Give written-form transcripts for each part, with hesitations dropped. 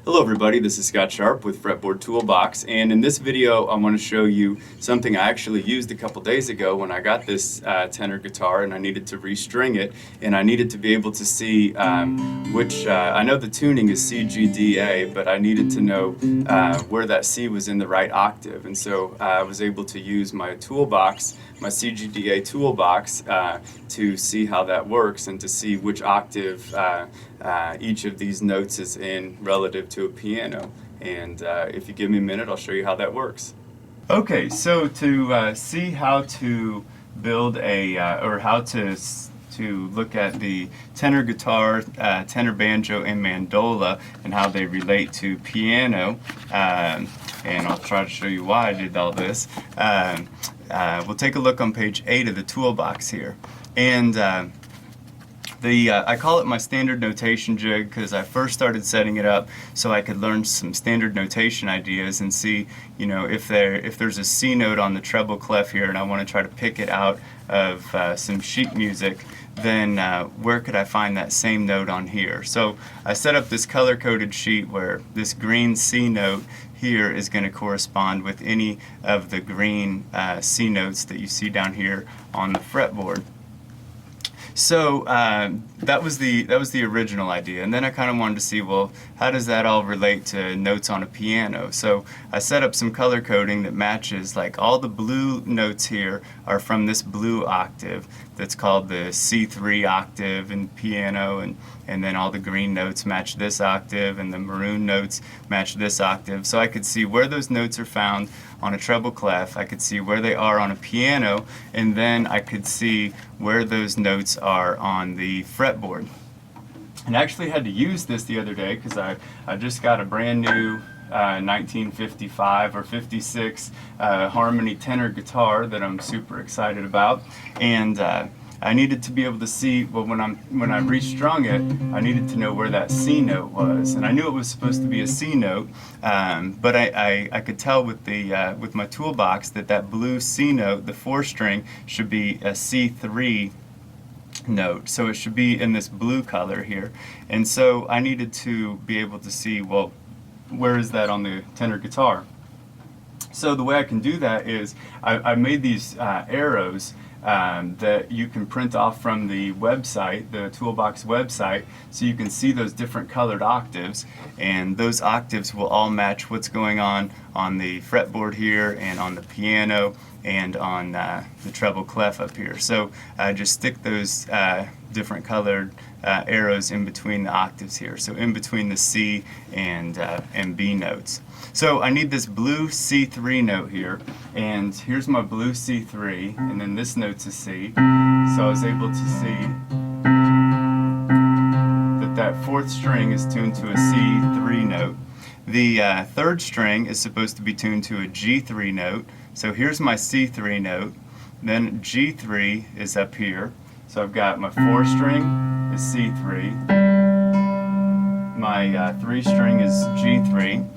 Hello everybody, this is Scott Sharp with Fretboard Toolbox, and in this video I want to show you something I actually used a couple days ago when I got this tenor guitar and I needed to restring it, and I needed to be able to see I know the tuning is C, G, D, A, but I needed to know where that C was in the right octave, and so I was able to use my toolbox, my CGDA toolbox, to see how that works and to see which octave each of these notes is in relative to a piano. And if you give me a minute, I'll show you how that works. Okay, so to see how to build or how to look at the tenor guitar, tenor banjo, and mandola and how they relate to piano, and I'll try to show you why I did all this. We'll take a look on page 8 of the toolbox here. And I call it my standard notation jig because I first started setting it up so I could learn some standard notation ideas and see, you know, if there's a C note on the treble clef here and I want to try to pick it out of some sheet music, then where could I find that same note on here? So I set up this color-coded sheet where this green C note here is going to correspond with any of the green C notes that you see down here on the fretboard. So that was the original idea, and then I kind of wanted to see, well, how does that all relate to notes on a piano? So I set up some color coding that matches, like all the blue notes here are from this blue octave that's called the C3 octave in piano, and then all the green notes match this octave, and the maroon notes match this octave. So I could see where those notes are found on a treble clef, I could see where they are on a piano, and then I could see where those notes are on the fretboard. And I actually had to use this the other day because I just got a brand new 1955 or 56 Harmony tenor guitar that I'm super excited about, and I needed to be able to see, well, when I restrung it, I needed to know where that C note was, and I knew it was supposed to be a C note, but I could tell with my toolbox that blue C note, the 4-string, should be a C3 note, so it should be in this blue color here, and so I needed to be able to see, well, where is that on the tenor guitar? So the way I can do that is I made these arrows that you can print off from the website, the Toolbox website, so you can see those different colored octaves, and those octaves will all match what's going on the fretboard here and on the piano and on the treble clef up here. So just stick those different colored arrows in between the octaves here, so in between the C and B notes. So I need this blue C3 note here, and here's my blue C3, and then this note's a C. So I was able to see that 4th string is tuned to a C3 note. The 3rd string is supposed to be tuned to a G3 note. So here's my C3 note, then G3 is up here. So I've got my 4-string is C3, my 3-string is G3,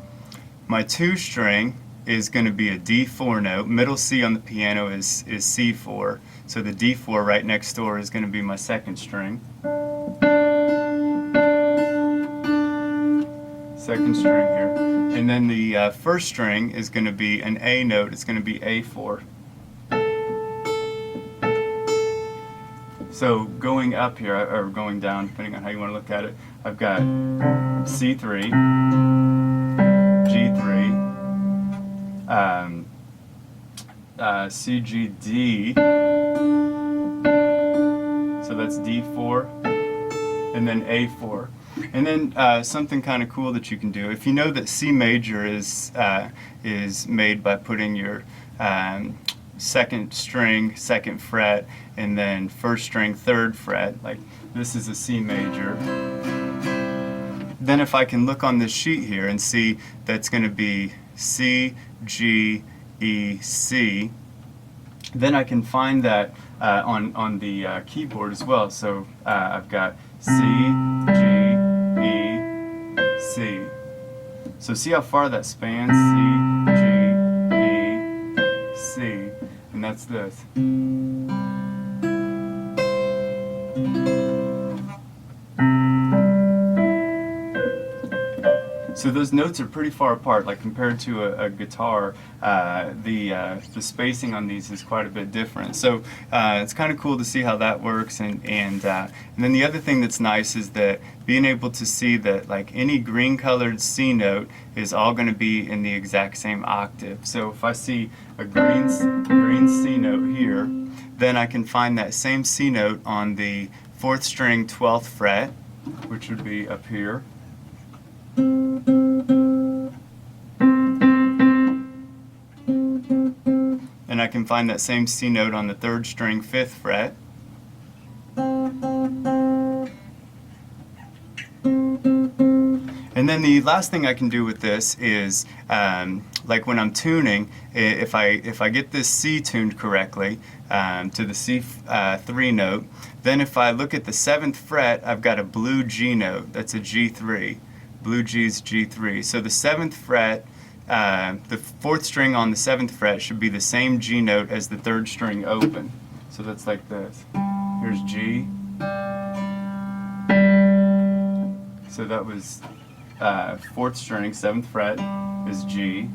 my 2-string is going to be a D4 note. Middle C on the piano is C4, so the D4 right next door is going to be my 2nd string. 2nd string here. And then the 1st string is going to be an A note, it's going to be A4. So going up here, or going down, depending on how you want to look at it, I've got C3, G3, C, G, D, so that's D4, and then A4. And then something kind of cool that you can do, if you know that C major is made by putting your 2nd string, 2nd fret, and then 1st string, 3rd fret, like this is a C major. Then if I can look on this sheet here and see that's going to be C, G, E, C, then I can find that on the keyboard as well. So I've got C, G, E, C. So see how far that spans? C, G, E, C. And that's this. So those notes are pretty far apart, like compared to a guitar. The spacing on these is quite a bit different. So it's kind of cool to see how that works. And then the other thing that's nice is that being able to see that like any green colored C note is all going to be in the exact same octave. So if I see a green C note here, then I can find that same C note on the 4th string 12th fret, which would be up here. And I can find that same C note on the 3rd string 5th fret. And then the last thing I can do with this is, like when I'm tuning, if I get this C tuned correctly to the C3 note, then if I look at the 7th fret, I've got a blue G note. That's a G3. Blue G is G3. So the 7th fret, the 4th string on the 7th fret should be the same G note as the 3rd string open. So that's like this. Here's G. So that was 4th string, 7th fret is G,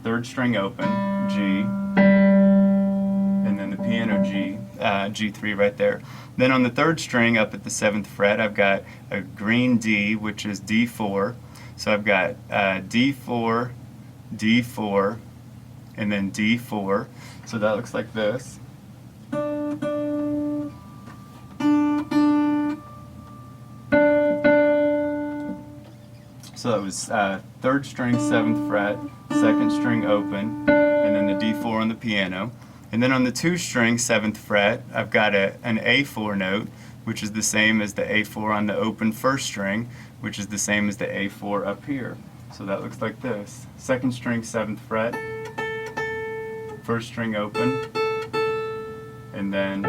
3rd string open, G, and then the piano G, G3 right there. Then on the 3rd string up at the 7th fret, I've got a green D, which is D4. So I've got D4, D4, and then D4. So that looks like this. So that was 3rd string, 7th fret, 2nd string open, and then the D4 on the piano. And then on the 2 string, 7th fret, I've got an A4 note, which is the same as the A4 on the open 1st string, which is the same as the A4 up here. So that looks like this. 2nd string, 7th fret, 1st string open, and then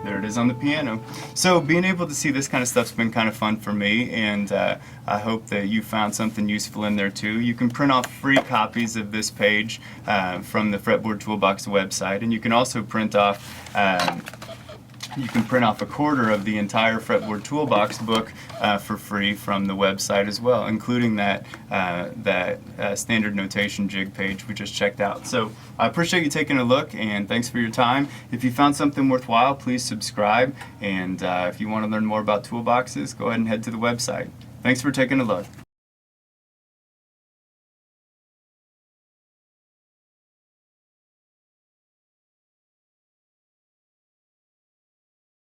there it is on the piano. So being able to see this kind of stuff's been kind of fun for me, and I hope that you found something useful in there too. You can print off free copies of this page from the Fretboard Toolbox website, and you can also print off a quarter of the entire Fretboard Toolbox book for free from the website as well, including that standard notation jig page we just checked out. So I appreciate you taking a look, and thanks for your time. If you found something worthwhile, please subscribe, and if you want to learn more about toolboxes, go ahead and head to the website. Thanks for taking a look.